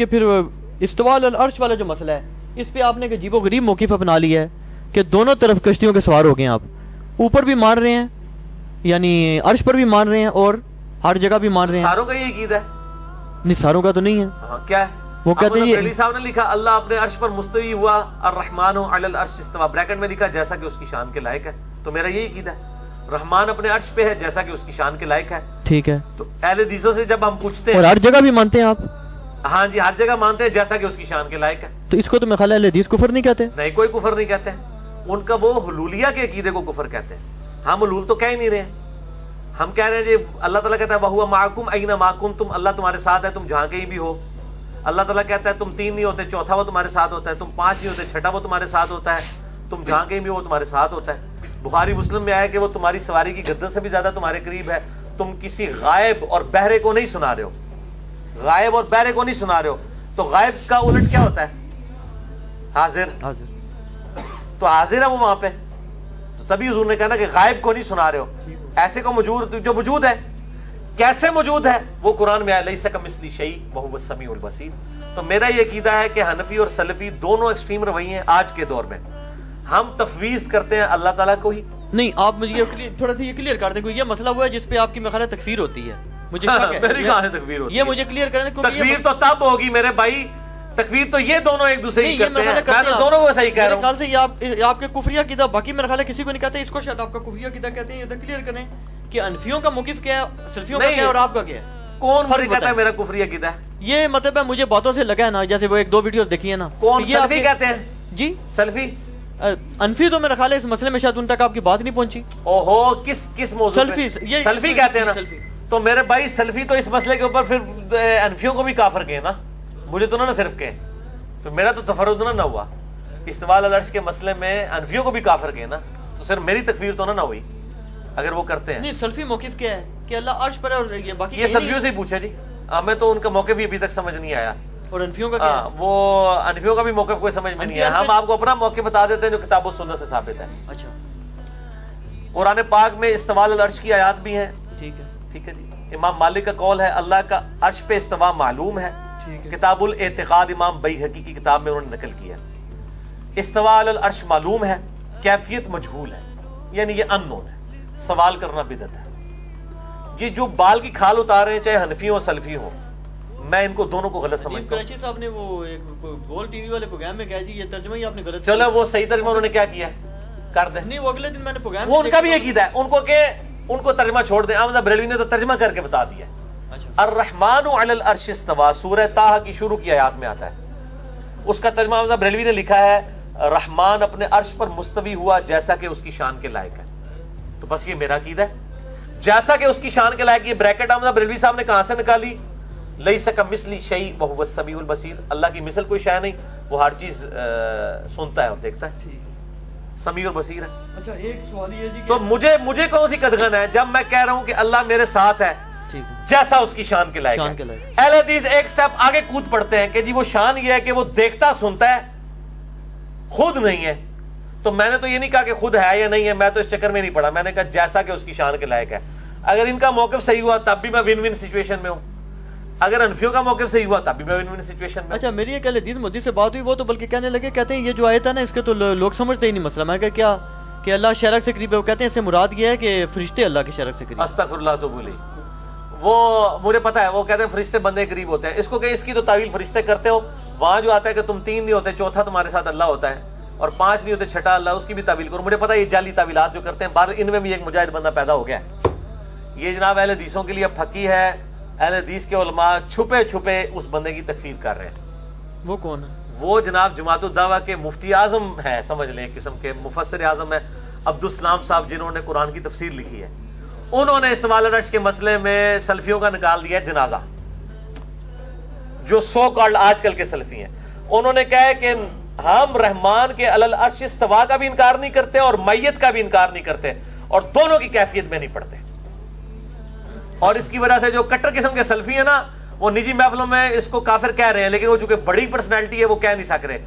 کہ پھر استواء علی العرش والا جو مسئلہ ہے اس پہ آپ نے ایک عجیب و غریب موقف اپنا لیا ہے کہ دونوں طرف کشتیوں کے سوار ہو گئے ہیں، آپ اوپر بھی مان رہے ہیں یعنی عرش پر بھی مان رہے ہیں اور ہر جگہ بھی مان رہے ہیں۔ ساروں کا یہ عقیدہ ہے؟ نہیں ساروں کا تو نہیں ہے۔ کیا ہے وہ کہتے ہیں یہ صاحب نے لکھا اللہ اپنے عرش پر مستوی ہوا، الرحمن علی العرش استوى، بریکٹ میں لکھا جیسا کہ اس کی شان کے لائق ہے، تو میرا یہی عقیدہ ہے رحمان اپنے عرش پہ ہے جیسا کہ اس کی شان کے لائق ہے۔ ٹھیک ہے، تو اہل حدیثوں سے جب ہم پوچھتے ہیں اور ہر جگہ بھی مانتے ہیں آپ؟ ہاں جی، ہر جگہ مانتے ہیں جیسا کہ اس کی شان کے لائق ہے۔ تو اس کو تو میرا خیال ہے اہل حدیث کفر نہیں کہتے؟ نہیں، کوئی کفر نہیں کہتے، ان کا وہ حلولیہ کے عقیدے کو کفر کہتے ہیں۔ ہم حلول تو کہہ ہی نہیں رہے ہیں، ہم کہہ رہے ہیں جی اللہ تعالیٰ کہتا ہے وَهُوَ مَعَكُمْ أَيْنَمَا كُنْتُمْ، اللہ تمہارے ساتھ ہے تم جہاں کہیں بھی ہو۔ اللہ تعالیٰ کہتا ہے تم تین نہیں ہوتے چوتھا وہ تمہارے ساتھ ہوتا ہے، تم پانچ نہیں ہوتے چھٹا وہ تمہارے ساتھ ہوتا ہے، تم جہاں کہیں بھی ہو وہ تمہارے ساتھ ہوتا ہے۔ بخاری مسلم میں آیا کہ وہ تمہاری سواری کی گردن سے بھی زیادہ تمہارے قریب ہے، تم کسی غائب اور بہرے کو نہیں سنا رہے ہو، غائب اور بہرے کو نہیں سنا رہے ہو۔ تو غائب کا الٹ کیا ہوتا ہے؟ حاضر۔ تو حاضر ہے وہ وہاں پہ، تو تبھی حضور نے کہا نا کہ غائب کو نہیں سنا رہے ہو، ایسے کو جو موجود ہے۔ کیسے موجود ہے؟ وہ قرآن میں لیس کمثلہ شیء وہو السمیع البصیر۔ تو میرا یہ عقیدہ ہے کہ حنفی اور سلفی دونوں ایکسٹریم رویے ہیں آج کے دور میں۔ ہم تفویض کرتے ہیں اللہ تعالیٰ کو ہی۔ نہیں، آپ مجھے تھوڑا سا یہ کلیئر کر دیں، کوئی یہ مسئلہ ہوا ہے جس پہ آپ کی میرا تکفیر ہوتی ہے؟ مجھے میری کہاں سے تکفیر ہوتی ہے؟ یہ مجھے کلیئر کریں۔ تکفیر تو تب ہوگی میرے بھائی، تکفیر تو یہ دونوں ایک دوسرے کی کرتے ہیں، میں تو دونوں کو صحیح کہہ رہا ہوں۔ میرے خیال سے یہ آپ کے کفریہ عقیدہ، باقی میرا خیال ہے کسی کو نہیں کہتے، اس کو شاید آپ کا کفریہ عقیدہ کہتے ہیں۔ یہ تو کلیئر کریں کہ انفیوں کا موقف کیا ہے، سلفیوں کا کیا ہے اور آپ کا کیا ہے؟ کون مجھے کہتا ہے میرا کفری عقیدہ ہے؟ یہ مطلب ہے مجھے باتوں سے لگا ہے نا، جیسے وہ ایک دو ویڈیوز دیکھی ہے نا۔ کون سلفی کہتے ہیں؟ جی سلفی انفی تو میرا خیال ہے اس مسئلے میں شاید ان تک آپ کی بات نہیں پہنچی۔ اوہو، کس موضوع پہ؟ سلفی کہتے ہیں نا؟ تو میرے بھائی سلفی تو اس مسئلے کے اوپر پھر انفیوں کو بھی کافر کہے نا، مجھے تو نہ صرف کہے، تو میرا تو تفرد نہ ہوا۔ استواء علی العرش کے مسئلے میں انفیوں کو بھی کافر کہے نا، تو صرف میری تکفیر تو نہ ہوئی اگر وہ کرتے ہیں۔ نہیں، سلفی موقف کیا ہے کہ اللہ عرش پر ہے اور یہ باقی یہ سلفیوں سے ہی پوچھا جی، ہمیں تو ان کا موقف ہی ابھی تک سمجھ نہیں آیا۔ اور انفیوں کا کیا ہے؟ وہ انفیوں کا بھی موقف کوئی سمجھ میں نہیں آیا۔ ہم آپ کو اپنا موقف بتا دیتے ہیں جو کتاب و سنت سے ثابت ہے۔ اچھا، قرآن پاک میں استواء علی العرش کی آیات بھی ہیں۔ ٹھیک ہے جی، امام مالک کا قول ہے اللہ کا عرش پہ استواء معلوم ہے۔ کتاب الاعتقاد امام بیہقی کی کتاب میں انہوں نے نقل کیا۔ استواء علی العرش معلوم ہے، کیفیت مجہول ہے، یعنی یہ ان نون ہے، سوال کرنا بدعت ہے۔ یہ جو بال کی کھال اتارے ہیں چاہے حنفی ہو سلفی ہو، میں ان کو دونوں کو غلط سمجھتا ہوں۔ کراچی صاحب نے وہ ایک گول ٹی وی والے پروگرام میں کہا جی یہ ترجمہ ہی آپ نے غلط۔ چلو وہ صحیح ترجمہ انہوں نے کیا کیا کر دیں، نہیں وہ اگلے دن میں نے پروگرام، وہ ان کا بھی یہ عقیدہ ہے، ان کو کہ ان کو ترجمہ چھوڑ دیں۔ احمد بریلوی نے تو ترجمہ کر کے بتا دیا۔ الرحمن علی العرش استوى سورہ طٰہٰ کی شروع کی آیات میں آتا ہے، اس کا ترجمہ احمد بریلوی نے لکھا ہے رحمان اپنے عرش پر مستوی ہوا جیسا کہ اس کی شان کے لائق ہے۔ تو بس یہ میرا عقیدہ ہے، جیسا کہ اس کی شان کے لائق۔ یہ بریکٹ احمد بریلوی صاحب نے کہاں سے نکالی؟ لیس کمثلہ شیء وہو السمیع البصیر، اللہ کی مثل کوئی شے نہیں، وہ ہر چیز سنتا ہے اور دیکھتا ہے، سمیع البصیر ہے۔ اچھا ایک سوال یہ جی، تو مجھے کون سی قدغن ہے جب میں کہہ رہا ہوں کہ اللہ میرے ساتھ ہے جیسا اس کی شان کے لائق ہے۔ اہل حدیث ایک سٹیپ آگے کود پڑتے ہیں کہ جی وہ شان یہ ہے کہ وہ دیکھتا سنتا ہے، خود نہیں ہے۔ تو میں نے تو یہ نہیں کہا کہ خود ہے یا نہیں ہے، میں تو اس چکر میں نہیں پڑا، میں نے کہا جیسا کہ اس کی شان کے لائق ہے۔ اگر ان کا موقف صحیح ہوا تب بھی میں ون ون سچویشن میں ہوں، اگر انفیوں کا موقف صحیح ہوا تب بھی میں ون ون سچویشن میں۔ اچھا میری ایک اہل حدیث مودی سے بات ہوئی، وہ تو بلکہ کہنے لگے، کہتے ہیں یہ جو آیت ہے نا اس کے تو لوگ سمجھتے ہی نہیں مسئلہ۔ میں کہا کیا کہ اللہ شرک سے قریب ہے، وہ کہتے ہیں اس سے مراد یہ ہے کہ فرشتے اللہ کے شرک سے قریب۔ استغفر اللہ تو بولی، وہ مجھے پتا ہے، وہ کہتے ہیں فرشتے بندے قریب ہوتے ہیں۔ اس کو کہ اس کی تو تعویل فرشتے کرتے ہو، وہاں جو آتا ہے کہ تم تین نہیں ہوتے چوتھا تمہارے ساتھ اللہ ہوتا ہے، اور پانچ نہیں ہوتے چھٹا اللہ، اس کی بھی تعویل کرو۔ مجھے پتا ہے یہ جعلی تعویلات جو کرتے ہیں، بار ان میں بھی ایک مجاہد بندہ پیدا ہو گیا ہے۔ یہ جناب اہل حدیثوں کے لیے پھکی ہے، اہل حدیث کے علماء چھپے چھپے اس بندے کی تکفیر کر رہے ہیں۔ وہ کون ہے؟ وہ جناب جماعت الدعوہ کے مفتی اعظم ہے، سمجھ لیں ایک قسم کے مفسر اعظم ہے، عبدالسلام صاحب، جنہوں نے قرآن کی تفسیر لکھی ہے۔ انہوں نے استواء علی العرش کے مسئلے میں سلفیوں کا نکال دیا ہے جنازہ، جو سو کالڈ آج کل کے سلفی ہیں۔ انہوں نے کہا ہے کہ ہم رحمان کے علی العرش استوا کا بھی انکار نہیں کرتے اور میت کا بھی انکار نہیں کرتے، اور دونوں کی کیفیت میں نہیں پڑھتے۔ اور اس کی وجہ سے جو کٹر قسم کے سلفی ہیں نا، وہ نجی محفلوں میں اس کو کافر کہہ رہے ہیں، لیکن وہ چونکہ بڑی پرسنالٹی ہے وہ کہہ نہیں سک رہے۔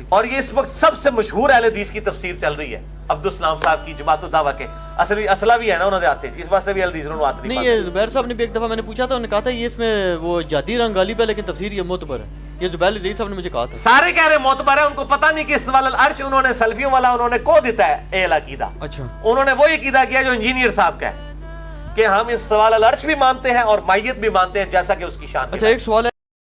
اور یہ اس وقت سب سے مشہور اہل حدیث کی تفسیر چل رہی ہے عبدالسلام صاحب کی، جماعت الدعوہ کے اصلہ بھی ہے نا انہوں نے آتے، اس واسطے بھی اہل حدیث انہوں آتے نہیں۔ یہ زبیر صاحب نے بھی ایک دفعہ میں نے پوچھا تھا، انہوں نے کہا تھا یہ اس میں وہ جادی رنگ غالب ہے لیکن تفسیر یہ معتبر ہے۔ یہ زبیر عزیز صاحب نے مجھے کہا تھا. سارے کہہ رہے معتبر ہے, ان کو پتہ نہیں کہ استواء العرش انہوں نے سلفیوں والا انہوں نے کو دیتا ہے اہل عقیدہ. اچھا انہوں نے وہی عقیدہ کیا جو انجینئر صاحب کا ہے کہ ہم استواء العرش بھی مانتے ہیں اور مائیت بھی مانتے ہیں جیسا کہ اس کی شان. اچھا ایک سوال ہے